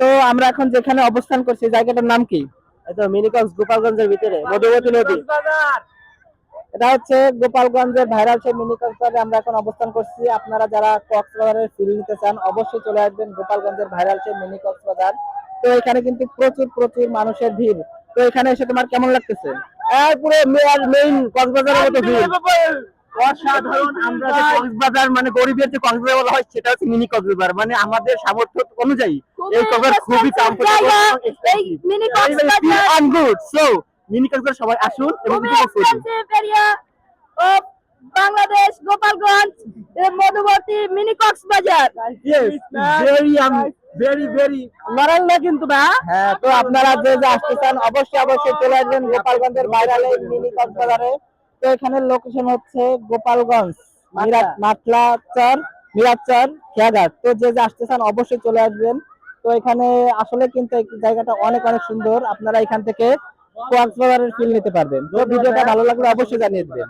তো আমরা এখন যেখানে অবস্থান করছি জায়গাটার নাম কি? এই তো মিনিকক্স গোপালগঞ্জের ভিতরে মধুমতি নদী। এটা হচ্ছে গোপালগঞ্জের ভাইরাল সেই মিনি কক্সবাজারে আমরা এখন অবস্থান করছি। আপনারা যারা কক্সবাজারের ফিল নিতে চান অবশ্যই চলে আসবেন গোপালগঞ্জের ভাইরাল সেই মিনি কক্সবাজার। তো এখানে কিন্তু প্রচুর প্রচুর মানুষের ভিড়। তো এখানে এসে তোমার কেমন লাগতেছে? পুরো মেইন কক্সবাজারের মতো ফিল। অসাধারণ। আমরা যে কক্সবাজার মানে গরিবের যে কক্সবাজার বলা হয় সেটা হচ্ছে মিনি কক্সবাজার, মানে আমাদের সামর্থ্য অনুযায়ী এই কক্সবাজার খুবই কমফোর্টেবল এবং এই mini Cox's Bazar and good. So mini Cox's Bazar সবাই আসুন এবং খুবই উপভোগ করুন। এক্সপেন্সিভ এরিয়া ও Bangladesh Gopalganj Madhumati mini Cox's Bazar. Yes, very very মারাল না কিন্তু না। হ্যাঁ, তো আপনারা যে যে আসতে চান অবশ্যই অবশ্যই চলে আসবেন গোপালগঞ্জের ভাইরাল এই মিনি কক্সবাজারে। তো এখানে লোকেশন হচ্ছে গোপালগঞ্জ মিরাচর খেয়াঘাট। তো যে যে আসতে চান অবশ্যই চলে আসবেন। তো এখানে আসলে কিন্তু এই জায়গাটা অনেক অনেক সুন্দর, আপনারা এখান থেকে কক্সবাজারের ফিল নিতে পারবেন। তো ভিডিওটা ভালো লাগলে অবশ্যই জানিয়ে দিবেন।